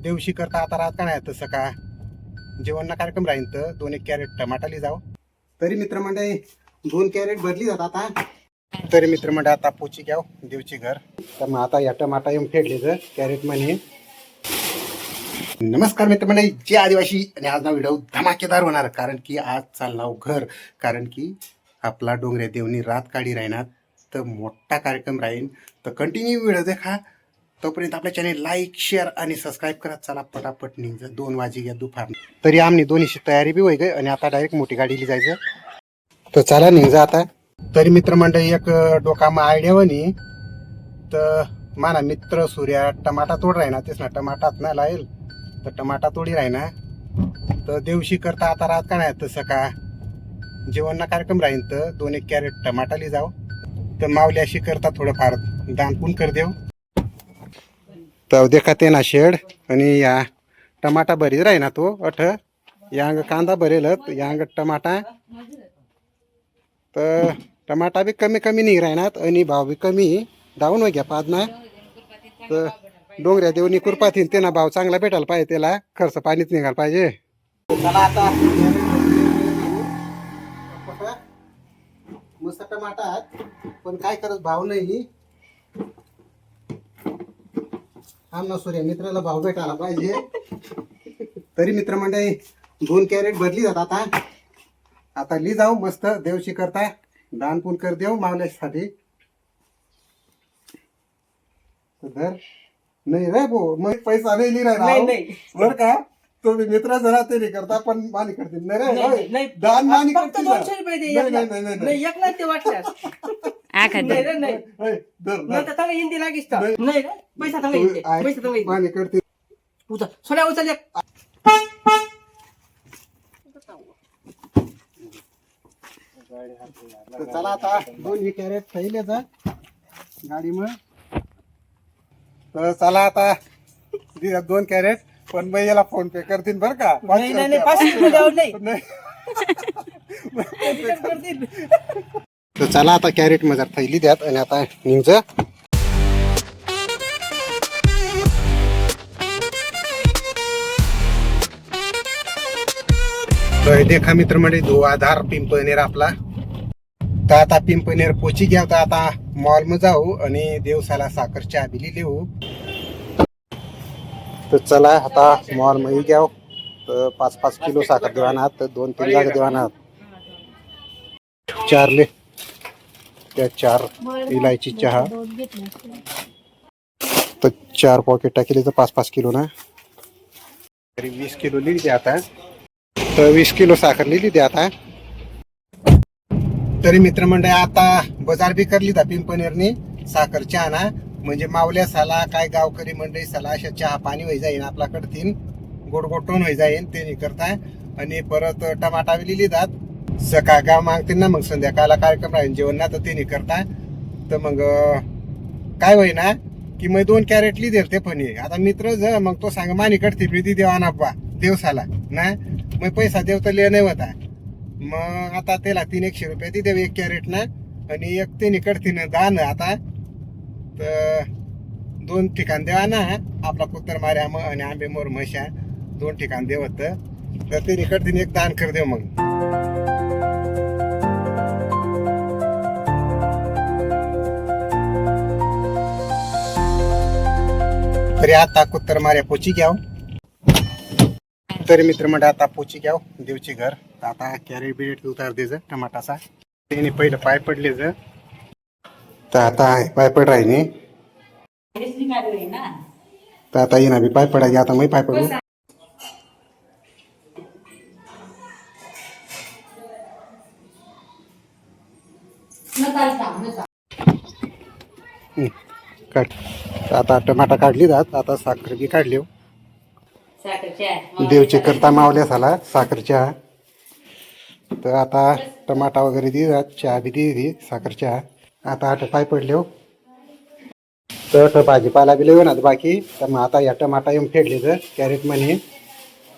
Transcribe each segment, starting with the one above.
देवशी करता आता राहत का नाही तसं का जेवण कार्यक्रम राहीन तर 2-1 कॅरेट टमाटा ली जाऊ. तरी मित्रमंडळी 2 कॅरेट भरली जात आता. तरी मित्रमंडळ आता पोची घ्याव देवची घर. तर मग आता या टमाटा येऊन फेडले जर कॅरेट म्हणे. नमस्कार मित्रमंडळी, जे आदिवासी आणि आज ना व्हिडिओ धमाकेदार होणार कारण की आज चालणार घर. कारण की आपला डोंगरे देवनी रात काढी राहणार तर मोठा कार्यक्रम राहील. तर कंटिन्यू व्हिडिओ देखा. तोपर्यंत आपल्या चॅनेल लाईक शेअर आणि सबस्क्राईब करा. चला पटापट निघ 2 वाजे घ्या दुपार. तरी आमनी दोन्हीची तयारी बी होई गई आणि आता डायरेक्ट मोठी गाडीली जायचं. तर चला निघ जा आता. तरी मित्रमंडळी एक डोकामा आयडिया वनी तर माना मित्र सूर्या टमाटा तोड राहीना तेच ना टमाटात ना लाईल तर टमाटा तोडी राहीना तर देवशी करता आता राहत का नाही तसं का जेवण कार्यक्रम राहीन तर 2-1 कॅरेट टमाटा ली जाऊ. तर मावली अशी करता थोडंफार दानपून कर देव. तर देखा ते ना शेड आणि या टमाटा भरीत राहीना तो अठ यांग कांदा भरेल यांग टमाटा. तर टमाटा बी कमी कमी नाही राहणार आणि भाव बी कमी डाऊन हो घ्या पाच ना. तर डोंगऱ्या देवनी कृपातीन ते ना भाव चांगला भेटायला पाहिजे, त्याला खर्च पाणीच निघायला पाहिजे. चला आता मस्त टमाटा पण काय करत भाव नाही. आमना सूर्य मित्राला भाव भेटायला पाहिजे. तरी मित्रमंडळी 2 कॅरेट भरली जात आता. आता ली जाऊ मस्त देवशी करता दानपून कर देव मावल्यासाठी. धर नाही रे भो मग पैसा नाही लिहिला बर का तुम्ही मित्र जरा ते नाही करता पण मानी करतील नाही रे दान मानी करतील. मानी करतील चला आता 2 कॅरेट पहिले जा गाडी मग. तर चला आता 2 कॅरेट पण मग याला फोन पे करतील बर का. तर चला आता कॅरेट मध्ये थैली द्यात आणि आता निघ. देखा मित्र म्हणजे 2 आधार पिंपळनेर आपला. तर आता पिंपळनेर पोची घ्या. तर आता मॉल मध्ये जाऊ आणि देवसाला साखर चहा बिली लिहू. तर चला आता मॉल मध्ये घ्याव. तर 5-5 किलो साखर देवानात तर 2-3 जागा देवानात. 4 ले त्या 4 इलायची चहा तर 4 पॉकेट टाकले तर 5-5 किलो ना. तरी 20 किलो लिहिली द्या आता. तर 20 किलो साखर लिहिली द्या आता. तरी मित्रमंडळ आता बाजार बी करली था पिंपळनेरनी साखर चहा ना. म्हणजे मावल्या साला काय गावकरी मंडळी साला अशा चहा पाणी होई जाईन आपल्याकडे 3 गोड गोड टोन होई जाईन ते नाही करताय. आणि परत टमाटा बी लिहिली जात. सकाळ गाव मागते ना मग संध्याकाळला कार्यक्रम राहील जेवण ना तर ते नाही करताय. तर मग काय होईना की मग 2 कॅरेट ली देते पण आता मित्र ज मग तो सांग मानी कडती प्रीती देवाना बा देवसाला ना. मग पैसा देव तर लिह नाही होता. मग आता त्याला 300 रुपये ती देव 1 कॅरेट ना आणि एक ते निकडतीन दान. आता तर 2 ठिकाण देवा ना आपला कुत्तर मार्या आणि आंबे मोर म्हशा 2 ठिकाण देवत. तर ते निकडतीन एक दान कर देव मग. तरी आता कुत्तर मार्या पोची घ्याव. तरी मित्र म्हणजे आता पोची घ्याव देवची घर. आता कॅरेट बिरेट उतार दे टमाटाचा. त्याने पहिलं पाय पडले तर आता पाय पड राही तर आता येणार बी पाय पडायचे. आता मी पाय पडू. काढ. आता टमाटा काढली जात. आता साखर बी काढली. देवची करता मावल्या झाला साखर चहा. तर आता टमाटा वगैरे दे चहा बी दे साखर चहा. आता 8 पाय पडले हो. तर भाजीपाला बी लिहून बाकी. तर मग आता या टमाटा येऊन फेडले तर कॅरेट मध्ये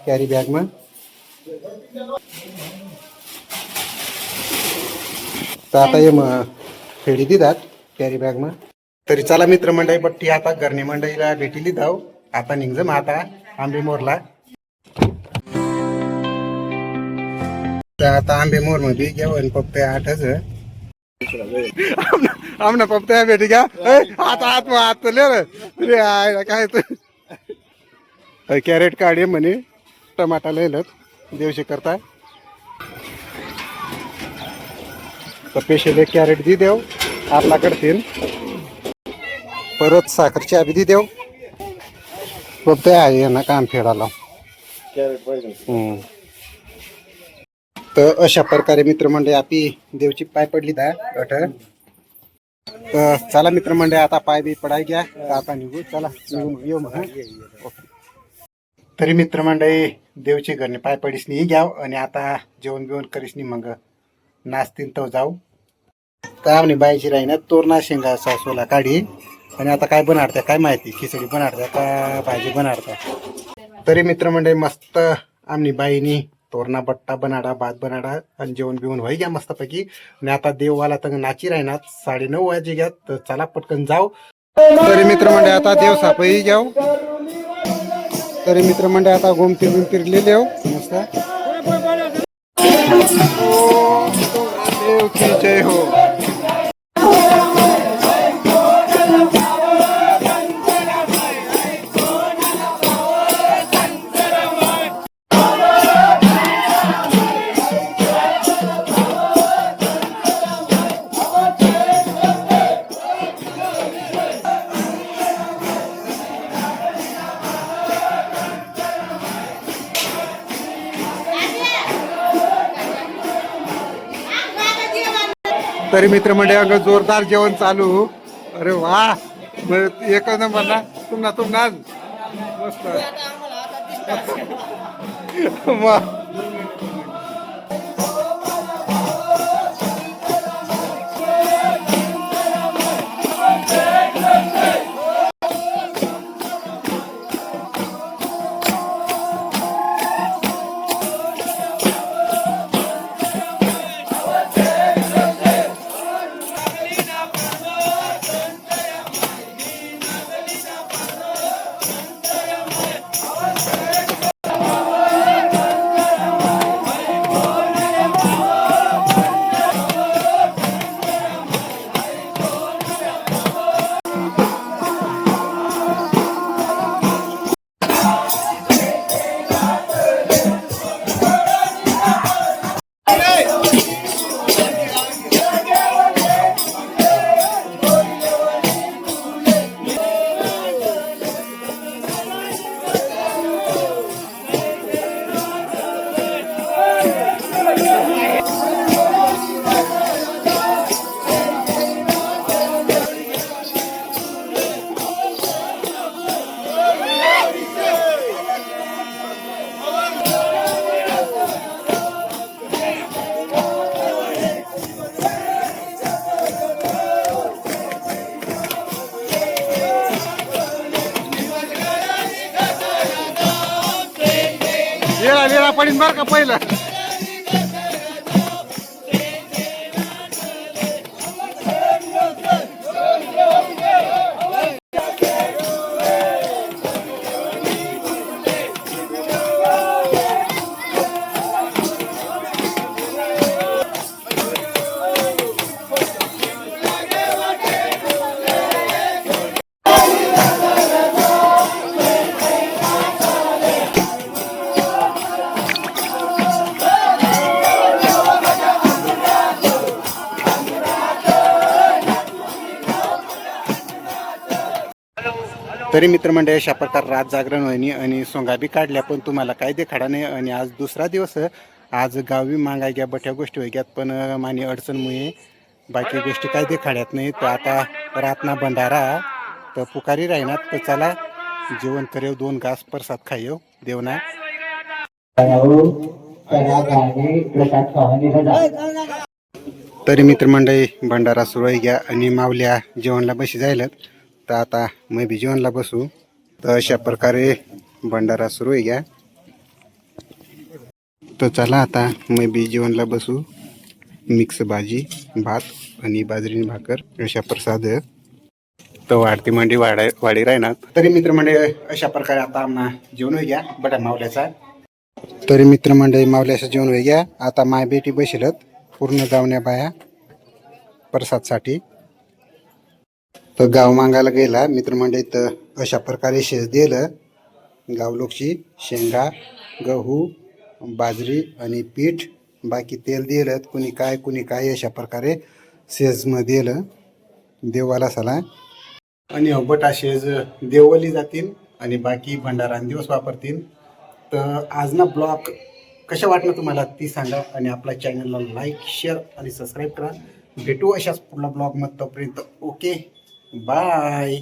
कॅरी बॅग मग. तर आता ये मग फेडी देतात कॅरी बॅग मग. तरी चला मित्र मंडळी बट्टी आता घरणी मंडळीला भेटीली जाऊ. आता निघ मग आता आंबेमोरला. तर आता आंबेमोर मध्ये जेवण फक्त 8च आमना पप्पा भेटी घ्या आता हात रे काय कॅरेट काढे म्हणे टमाटा लिहिलं देवशी करता तर स्पेशल एक कॅरेट दी देव आपला करतील परत साखरची आबी दी देव फक्त आहे ना काम फेडायला तर अशा प्रकारे मित्रमंडळी आपली देवची पाय पडली तर चला मित्रमंडळी आता पाय बी पडाय घ्या आता निघू चला येऊ मग. तरी मित्रमंडळी देवची घरने पाय पडीस नाही घ्याव आणि आता जेवण बिवण करीस नाही मग नाचतील तर जाऊ. तर आम्ही बाईची राही ना तोरणा शेंगा सासूला काढी आणि आता काय बनाडत्या काय माहिती खिचडी बनाडत्या का भाजी बनाडत्या. तरी मित्रमंडळी मस्त आमनी बाईनी तोरणा बट्टा बनाडा भात बनाडा आणि जेवण बिवून व्हाय घ्या मस्तपैकी. आणि आता देववाला तर नाची राहणार 9:30 वाजे घ्या तर चला पटकन जाऊ. तरी मित्रमंडळी आता देव सापही घ्याव. तरी मित्रमंडळी आता घुमतीर फिरलेले हो मस्त. देव की जय हो. तरी मित्रमंडळी अगं जोरदार जेवण चालू. अरे वा एक नंबरला तुम्हाला मस्त वेळा पडीन बर का पहिलं. तरी मित्रमंडळी अशा प्रकार रात जागरण होईनी आणि सोंगा बी काढल्या पण तुम्हाला काय देखाडा नाही. आणि आज दुसरा दिवस आज गावी मागाय घ्या बठ्या गोष्टी होई घ्यात पण मानी अडचणमुळे बाकी गोष्टी काय देखाड्यात नाही. तर आता रातना भंडारा तर पुकारी राहणार तर चला जेवण करेव 2 घास प्रसाद खायव देवना. तरी मित्रमंडळी भंडारा सुरू आहे घ्या आणि मावल्या जेवणला बशी जायलात तर आता मी बी जेवणला बसू. तर अशा प्रकारे भंडारा सुरू आहे घ्या तर चला आता मी बी जेवणला बसू. मिक्स भाजी भात आणि बाजरीची भाकर अशा प्रसाद तर वाढती मंडी वाढी राहणार. तरी मित्रमंडळी अशा प्रकारे आता आम्हाला जेवण घ्या बटा मावल्याचा. तरी मित्रमंडळी मावल्याचं जेवण घ्या. आता माय बेटी बसलत पूर्ण गावण्या बाया प्रसादसाठी. तर गाव मागायला गेला मित्रमंडळी. तर अशा प्रकारे शेज दिलं. गावलोकची शेंगा, गहू, बाजरी आणि पीठ, बाकी तेल दिलं. कुणी काय अशा प्रकारे शेजमध्ये दिलं देवाला सला. आणि बटा शेज देवली जातील आणि बाकी भंडारा दिवस वापरतील. तर आज ना ब्लॉग कशा वाटलं तुम्हाला ती सांगा आणि आपल्या चॅनलला लाईक शेअर आणि सबस्क्राईब करा. भेटू अशाच पुढला ब्लॉग मध्ये. तोपर्यंत ओके बाय.